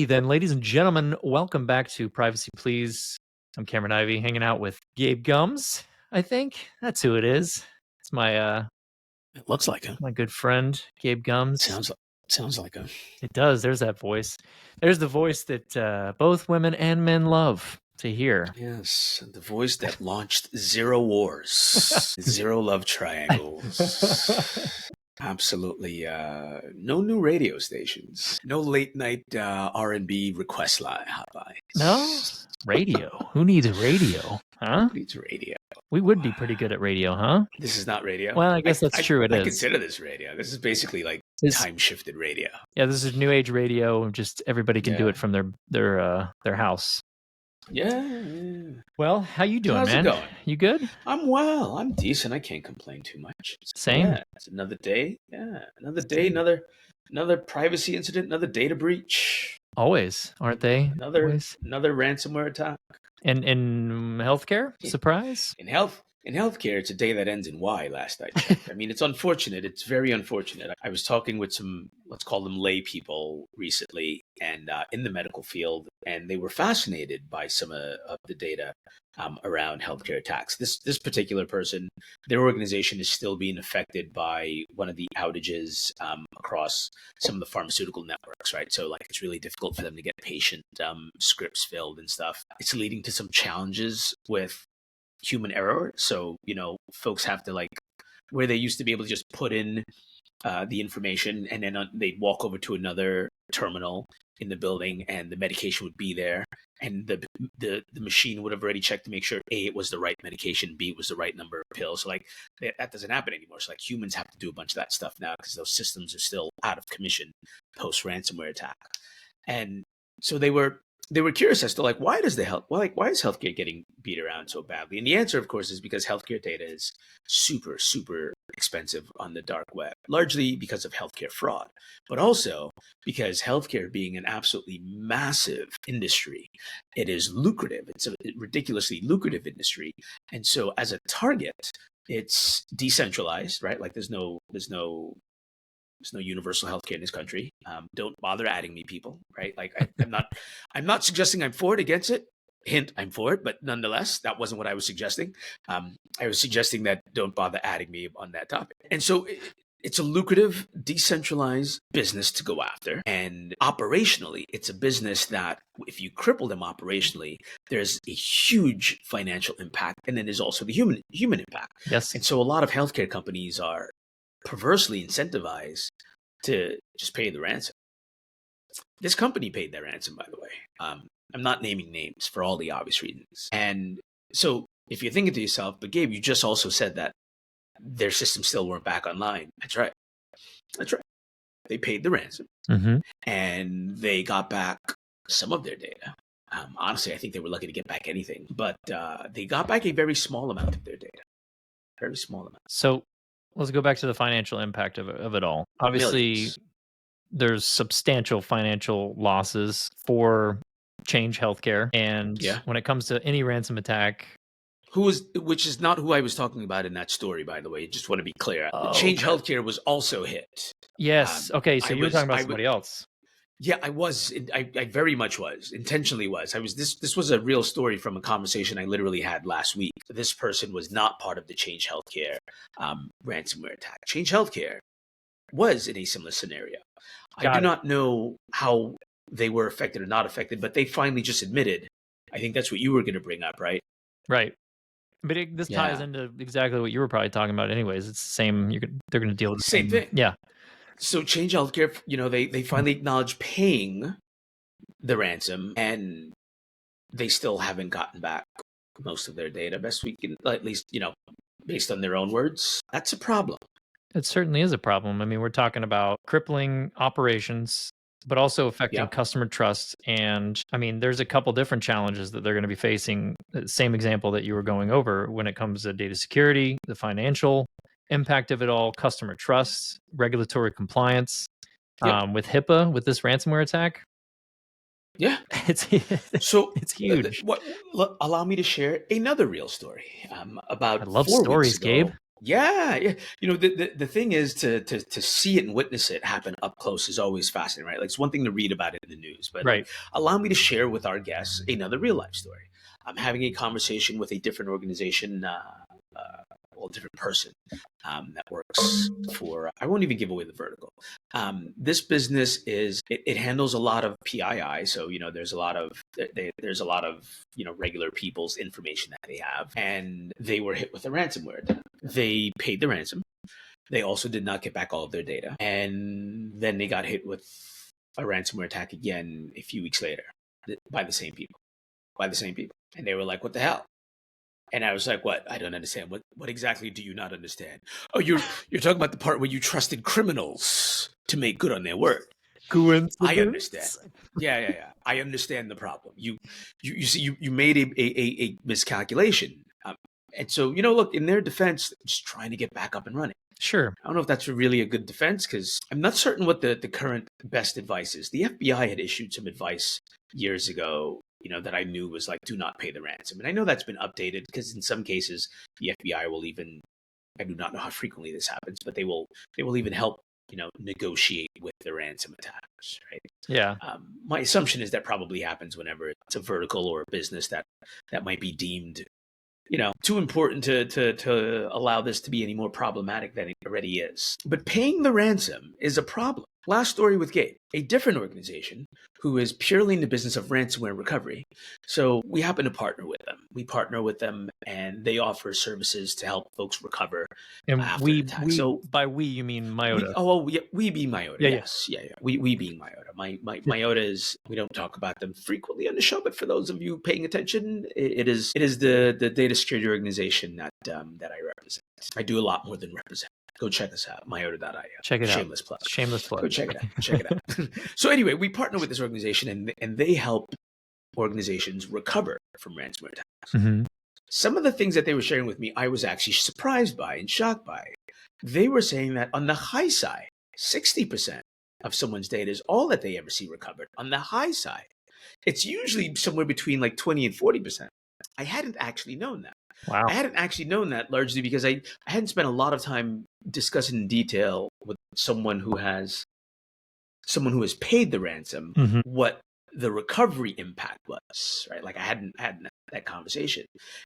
Alrighty then, ladies and gentlemen, welcome back to Privacy Please. I'm Cameron Ivey, hanging out with Gabe Gumbs. I think that's who it is. It's my It looks like him. my good friend Gabe Gumbs. Sounds like him. It does. There's that voice. There's the voice that both women and men love to hear. Yes, the voice that launched zero wars, zero love triangles. Absolutely, no new radio stations, no late night R&B request line hotlines. No radio. Who needs radio? Huh? Who needs radio? We would be pretty good at radio, huh? This is not radio. Well, I guess that's true. It I is. consider this radio. This is basically like time shifted radio. Yeah, this is new age radio. Just everybody can do Yeah. it from their house. Yeah. Well, how you doing, How's it man? going? You good? I'm well. I'm decent. I can't complain too much. Same. Yeah, it's another day. Yeah, another day. Another privacy incident. Another data breach. Always, aren't they? Another Always. ransomware attack. And in healthcare, surprise. In healthcare, it's a day that ends in Y. Last I checked. I mean, it's unfortunate. It's very unfortunate. I was talking with some, let's call them lay people recently, and in the medical field, and they were fascinated by some of the data around healthcare attacks. This particular person, their organization is still being affected by one of the outages across some of the pharmaceutical networks, right? So like it's really difficult for them to get patient scripts filled and stuff. It's leading to some challenges with human error. So, folks have to where they used to be able to just put in the information and then they'd walk over to another terminal in the building and the medication would be there. And the machine would have already checked to make sure A, it was the right medication, B, it was the right number of pills. So that doesn't happen anymore. So humans have to do a bunch of that stuff now because those systems are still out of commission post ransomware attack. And so they were curious as to why is healthcare getting beat around so badly? And the answer, of course, is because healthcare data is super, super expensive on the dark web, largely because of healthcare fraud, but also because healthcare being an absolutely massive industry, it is lucrative. It's a ridiculously lucrative industry. And so as a target, it's decentralized, right? There's no universal healthcare in this country. Don't bother adding me, people. Right? I'm not suggesting I'm for it, against it. Hint, I'm for it, but nonetheless, that wasn't what I was suggesting. I was suggesting that don't bother adding me on that topic. And so it's a lucrative, decentralized business to go after. And operationally, it's a business that if you cripple them operationally, there's a huge financial impact. And then there's also the human impact. Yes. And so a lot of healthcare companies are perversely incentivized to just pay the ransom. This company paid their ransom, by the way. I'm not naming names for all the obvious reasons. And so if you're thinking to yourself, but Gabe, you just also said that their systems still weren't back online. That's right. They paid the ransom and they got back some of their data. Honestly, I think they were lucky to get back anything, but they got back a very small amount of their data. Very small amount. So let's go back to the financial impact of it all. Obviously, Millions. There's substantial financial losses for Change Healthcare. And when it comes to any ransom attack, which is not who I was talking about in that story, by the way. Just want to be clear. Change Healthcare was also hit. Yes. Okay. So you were talking about somebody else. Yeah, I was. I very much was. Intentionally was. This was a real story from a conversation I literally had last week. This person was not part of the Change Healthcare ransomware attack. Change Healthcare was in a similar scenario. I do not know how they were affected or not affected, but they finally just admitted. I think that's what you were going to bring up, right? Right. But this ties into exactly what you were probably talking about anyways. It's the same. They're going to deal with the same thing. Yeah. So Change Healthcare, they finally acknowledged paying the ransom, and they still haven't gotten back most of their data. Best we can, at least, based on their own words. That's a problem. It certainly is a problem. I mean, we're talking about crippling operations, but also affecting customer trust. And I mean, there's a couple different challenges that they're going to be facing. The same example that you were going over when it comes to data security, the financial impact of it all, customer trust, regulatory compliance, with HIPAA, with this ransomware attack. Yeah, it's huge. Allow me to share another real story about. I love 4 stories, weeks ago. Gabe. Yeah, yeah. The thing is to see it and witness it happen up close is always fascinating, right? Like it's one thing to read about it in the news, but like Right. allow me to share with our guests another real life story. I'm having a conversation with a different organization, well, a different person that works for. I won't even give away the vertical. This business it handles a lot of PII, so there's a lot of regular people's information that they have, and they were hit with a ransomware attack. They paid the ransom. They also did not get back all of their data, and then they got hit with a ransomware attack again a few weeks later by the same people, and they were like, "What the hell?" And I was like, "What? I don't understand. What exactly do you not understand?" Oh, you're talking about the part where you trusted criminals to make good on their word. I understand. Coincidence? Yeah. I understand the problem. You see, you made a miscalculation, and so look, in their defense, just trying to get back up and running. Sure. I don't know if that's really a good defense because I'm not certain what the current best advice is. The FBI had issued some advice years ago, that I knew was like, do not pay the ransom. And I know that's been updated because in some cases, the FBI will even, I do not know how frequently this happens, but they will even help, negotiate with the ransom attackers, right? Yeah. My assumption is that probably happens whenever it's a vertical or a business that might be deemed too important to allow this to be any more problematic than it already is. But paying the ransom is a problem. Last story with Gabe, a different organization who is purely in the business of ransomware recovery. So we happen to partner with them. We partner with them and they offer services to help folks recover And after an attack. So by we, you mean Myota. we being Myota. Yeah, Yes. Yeah. We being Myota. Myota is, we don't talk about them frequently on the show, but for those of you paying attention, it is the data security organization that I represent. I do a lot more than represent. Go check us out, myota.io. Check it out. Shameless plug. Shameless plug. Go check it out. Check it out. So anyway, we partner with this organization and they help organizations recover from ransomware attacks. Mm-hmm. Some of the things that they were sharing with me, I was actually surprised by and shocked by. They were saying that on the high side, 60% of someone's data is all that they ever see recovered. On the high side, it's usually somewhere between like 20 and 40%. I hadn't actually known that. Wow. I hadn't actually known that largely because I hadn't spent a lot of time discussing in detail with someone who has paid the ransom what the recovery impact was, right? Like I hadn't had that conversation.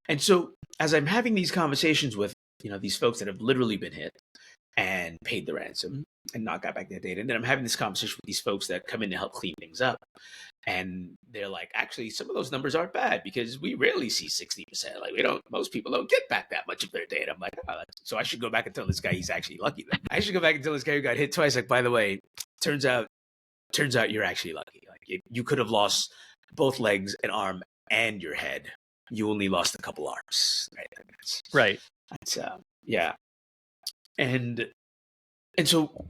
And so as I'm having these conversations with, these folks that have literally been hit and paid the ransom and not got back their data, and then I'm having this conversation with these folks that come in to help clean things up. And they're like, actually, some of those numbers aren't bad because we rarely see 60%. Like most people don't get back that much of their data. I'm like, oh, so I should go back and tell this guy he's actually lucky then. I should go back and tell this guy who got hit twice, like, by the way, turns out you're actually lucky. Like you could have lost both legs, an arm, and your head. You only lost a couple arms. Right. That's yeah. And so,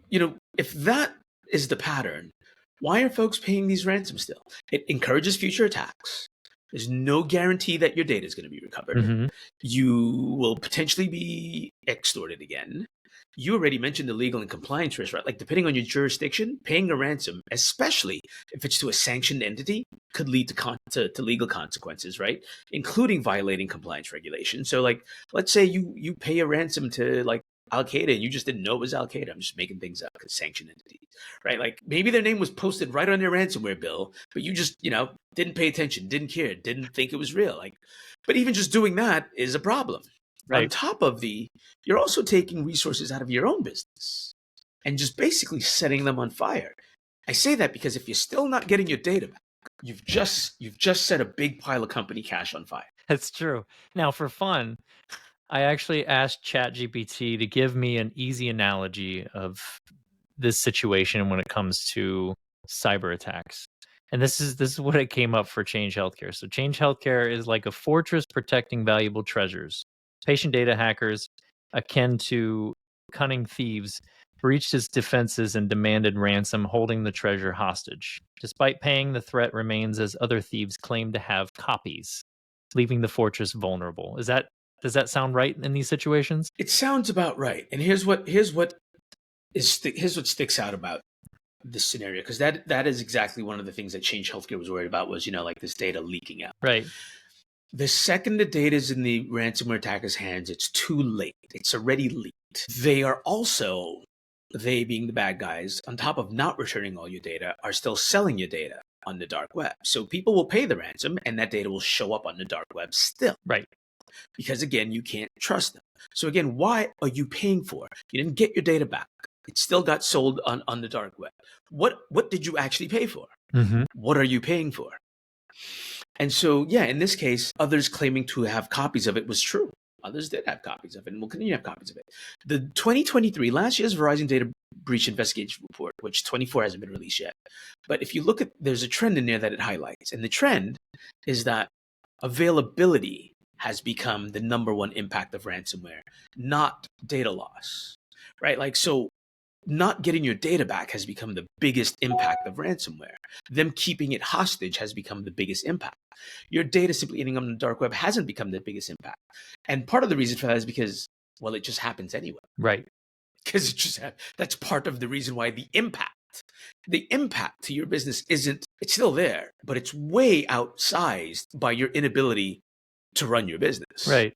if that is the pattern, why are folks paying these ransoms still? It encourages future attacks. There's no guarantee that your data is going to be recovered. Mm-hmm. You will potentially be extorted again. You already mentioned the legal and compliance risk, right? Like depending on your jurisdiction, paying a ransom, especially if it's to a sanctioned entity, could lead to legal consequences, right? Including violating compliance regulations. So like, let's say you pay a ransom to like Al-Qaeda and you just didn't know it was Al-Qaeda. I'm just making things up because sanctioned entities, right? Like maybe their name was posted right on their ransomware bill, but you just, didn't pay attention, didn't care, didn't think it was real. Like, but even just doing that is a problem. Right. On top of you're also taking resources out of your own business and just basically setting them on fire. I say that because if you're still not getting your data back, you've just set a big pile of company cash on fire. That's true. Now, for fun, I actually asked ChatGPT to give me an easy analogy of this situation when it comes to cyber attacks. And this is what it came up for Change Healthcare. So Change Healthcare is like a fortress protecting valuable treasures. Patient data hackers, akin to cunning thieves, breached its defenses and demanded ransom, holding the treasure hostage. Despite paying, the threat remains as other thieves claim to have copies, leaving the fortress vulnerable. Does that sound right in these situations? It sounds about right. And here's what sticks out about this scenario, because that is exactly one of the things that Change Healthcare was worried about was, like this data leaking out. Right. The second the data is in the ransomware attacker's hands, it's too late. It's already leaked. They are also, they being the bad guys, on top of not returning all your data, are still selling your data on the dark web. So people will pay the ransom and that data will show up on the dark web still. Right. Because again, you can't trust them. So again, why are you paying for? You didn't get your data back. It still got sold on the dark web. What did you actually pay for? Mm-hmm. What are you paying for? And so, yeah, in this case, others claiming to have copies of it was true. Others did have copies of it and will continue to have copies of it. The 2023, last year's Verizon Data Breach Investigation Report, which 24 hasn't been released yet. But if you look at, there's a trend in there that it highlights. And the trend is that availability has become the number one impact of ransomware, not data loss, right? Like, so not getting your data back has become the biggest impact of ransomware. Them keeping it hostage has become the biggest impact. Your data simply ending up on the dark web hasn't become the biggest impact. And part of the reason for that is because, well, it just happens anyway. Right. Because it just, that's part of the reason why the impact to your business isn't, it's still there, but it's way outsized by your inability to run your business. Right.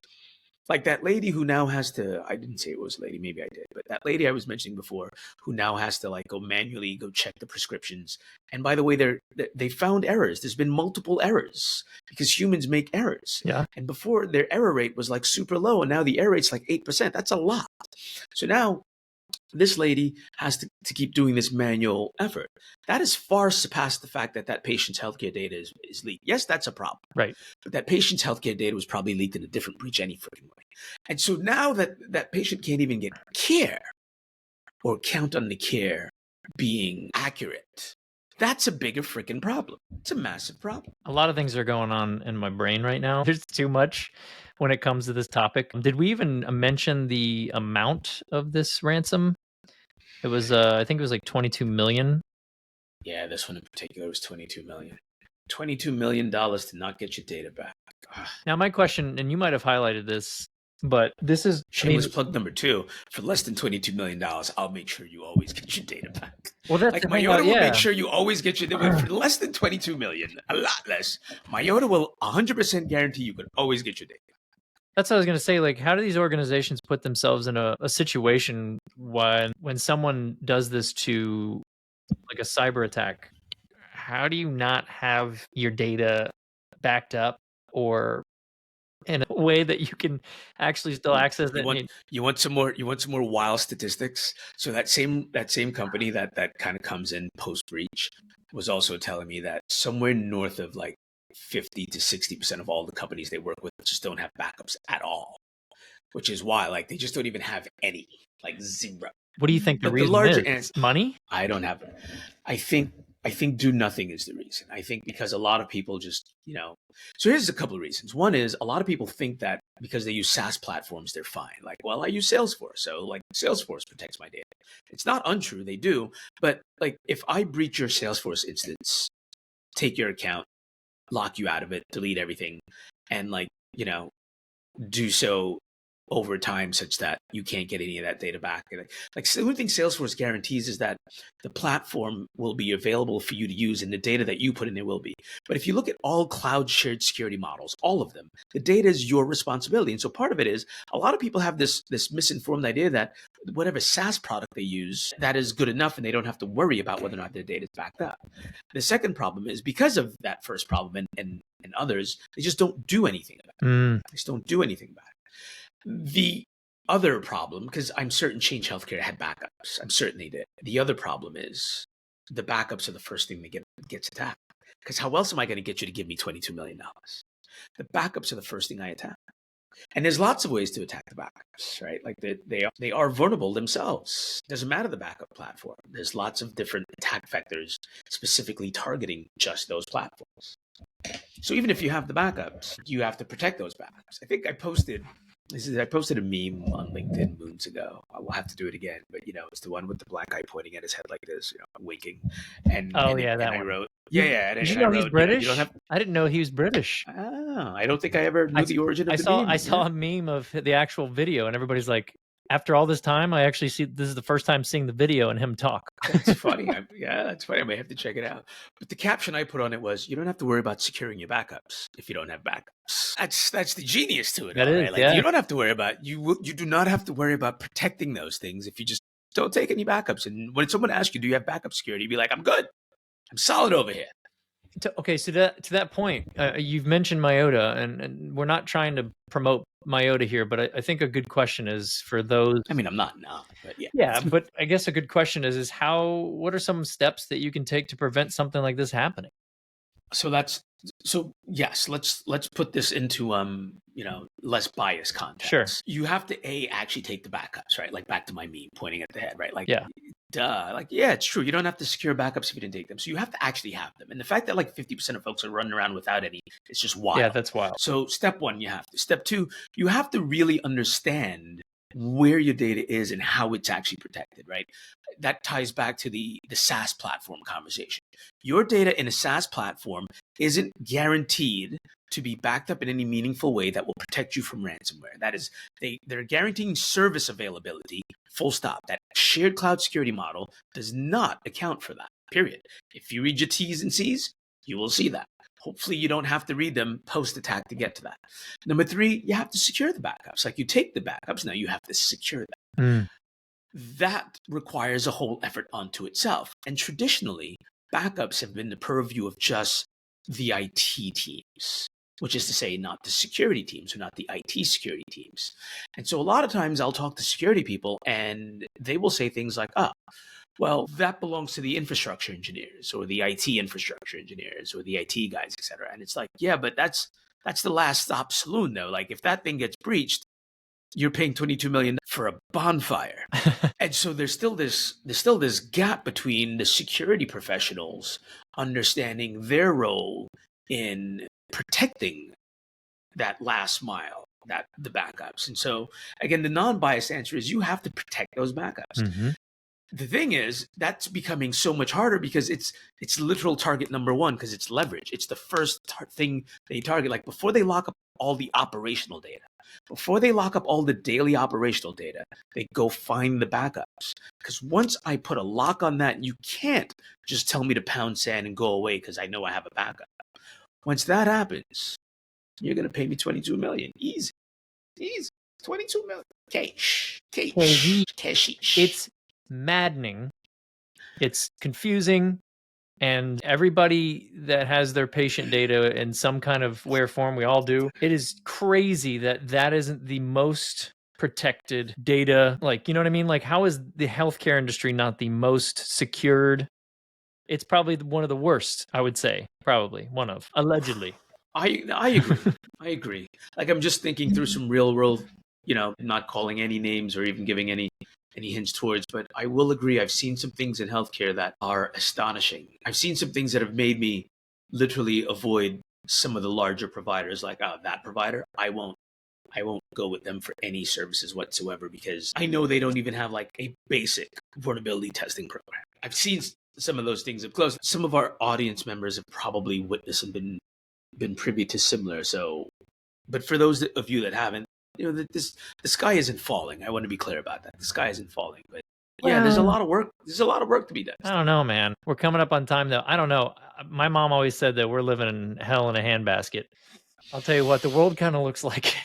Like that lady who now has to, I didn't say it was a lady, maybe I did, but that lady I was mentioning before who now has to like go manually go check the prescriptions. And by the way, they found errors. There's been multiple errors because humans make errors. Yeah. And before their error rate was like super low and now the error rate's like 8%. That's a lot. So now this lady has to keep doing this manual effort. That has far surpassed the fact that that patient's healthcare data is leaked. Yes, that's a problem. Right. But that patient's healthcare data was probably leaked in a different breach any freaking way. And so now that patient can't even get care or count on the care being accurate, that's a bigger freaking problem. It's a massive problem. A lot of things are going on in my brain right now. There's too much when it comes to this topic. Did we even mention the amount of this ransom? It was, I think it was like 22 million. Yeah, this one in particular was 22 million. $22 million to not get your data back. Ugh. Now, my question, and you might have highlighted this, but this is shameless plug number 2. For less than $22 million, I'll make sure you always get your data back. Well, that's like Myota will make sure you always get your data for less than 22 million, a lot less. Myota will 100% guarantee you can always get your data. That's what I was going to say. Like, how do these organizations put themselves in a situation when someone does this to like a cyber attack? How do you not have your data backed up or in a way that you can actually still access it? You want some more wild statistics? So that same company that kind of comes in post breach was also telling me that somewhere north of like 50 to 60% of all the companies they work with just don't have backups at all, which is why like they just don't even have any, like zero. What do you think the reason is? Money? I don't have it. I think do nothing is the reason. I think because a lot of people just, so here's a couple of reasons. One is a lot of people think that because they use SaaS platforms, they're fine. Like, well, I use Salesforce, so like Salesforce protects my data. It's not untrue, they do. But like if I breach your Salesforce instance, take your account, lock you out of it, delete everything, and like, do so over time such that you can't get any of that data back. Like the only thing Salesforce guarantees is that the platform will be available for you to use and the data that you put in there will be. But if you look at all cloud shared security models, all of them, the data is your responsibility. And so part of it is a lot of people have this misinformed idea that whatever SaaS product they use, that is good enough and they don't have to worry about whether or not their data is backed up. The second problem is because of that first problem and others, they just don't do anything about it. They just don't do anything about it. The other problem, because I'm certain Change Healthcare had backups. I'm certain they did. The other problem is the backups are the first thing that gets attacked. Because how else am I going to get you to give me $22 million? The backups are the first thing I attack. And there's lots of ways to attack the backups, right? Like they are vulnerable themselves. Doesn't matter the backup platform. There's lots of different attack vectors specifically targeting just those platforms. So even if you have the backups, you have to protect those backups. I think I posted a meme on LinkedIn moons ago. I will have to do it again, but it's the one with the black guy pointing at his head like this, winking. And that one. I wrote, yeah. Did you know he's British? I didn't know he was British. I don't think I ever knew the origin of the meme. I saw a meme of the actual video, and everybody's like, after all this time, I actually see this is the first time seeing the video and him talk. That's funny. Yeah, that's funny. I may have to check it out. But the caption I put on it was, "You don't have to worry about securing your backups if you don't have backups." That's the genius to it. That all, is, right? Like yeah. you don't have to worry about you do not have to worry about protecting those things if you just don't take any backups. And when someone asks you, "Do you have backup security?" Be like, "I'm good. I'm solid over here." Okay, so to that point, you've mentioned Myota, and we're not trying to promote Myota here, but I think a good question is for those. I mean, I'm not, but yeah. Yeah, but I guess a good question is what are some steps that you can take to prevent something like this happening? So yes, let's put this into less biased context. Sure. You have to actually take the backups, right? Like back to my meme pointing at the head, right? Like yeah. Duh. Like, yeah, it's true. You don't have to secure backups if you didn't take them. So you have to actually have them. And the fact that like 50% of folks are running around without any, it's just wild. Yeah, that's wild. So step one, you have to. Step two, you have to really understand where your data is and how it's actually protected, right? That ties back to the SaaS platform conversation. Your data in a SaaS platform isn't guaranteed to be backed up in any meaningful way that will protect you from ransomware. That is, they're guaranteeing service availability, full stop. That shared cloud security model does not account for that, period. If you read your T's and C's, you will see that. Hopefully you don't have to read them post-attack to get to that. Number three, you have to secure the backups. Like you take the backups, now you have to secure them. That requires a whole effort unto itself. And traditionally, backups have been the purview of just the IT teams, which is to say not the security teams or not the IT security teams. And so a lot of times I'll talk to security people and they will say things like, oh, well, that belongs to the infrastructure engineers or the IT infrastructure engineers or the IT guys, et cetera. And it's like, yeah, but that's the last stop saloon though. Like if that thing gets breached, you're paying $22 million for a bonfire. And so there's still this gap between the security professionals understanding their role in protecting that last mile, the backups. And so again, the non-biased answer is you have to protect those backups. Mm-hmm. The thing is, that's becoming so much harder because it's literal target number one because it's leverage. It's the first thing they target. Like before they lock up all the operational data, before they lock up all the daily operational data, they go find the backups. Because once I put a lock on that, you can't just tell me to pound sand and go away because I know I have a backup. Once that happens, you're going to pay me $22 million. Easy. 22 million. Cash. It's maddening. It's confusing. And everybody that has their patient data in some kind of where form, we all do. It is crazy that isn't the most protected data. Like, you know what I mean? Like, how is the healthcare industry not the most secured? It's probably one of the worst, I would say. Probably one of, allegedly. I agree. I agree. Like, I'm just thinking through some real world, not calling any names or even giving any hints towards, but I will agree. I've seen some things in healthcare that are astonishing. I've seen some things that have made me literally avoid some of the larger providers. Like, oh, that provider, I won't go with them for any services whatsoever because I know they don't even have like a basic vulnerability testing program. I've seen some of those things up close. Some of our audience members have probably witnessed and been privy to similar. So, but for those of you that haven't, the sky isn't falling. I want to be clear about that. The sky isn't falling, but yeah, there's a lot of work. There's a lot of work to be done. I don't know, man. We're coming up on time though. I don't know. My mom always said that we're living in hell in a handbasket. I'll tell you what, the world kind of looks like.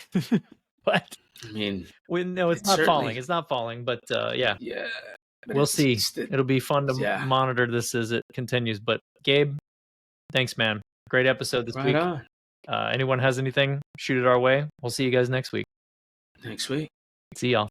But I mean, no, it's not falling. It's not falling, but yeah. Yeah. We'll see. It'll be fun to monitor this as it continues. But Gabe, thanks, man. Great episode this week. On. Anyone has anything, shoot it our way. We'll see you guys next week. Next week. See y'all.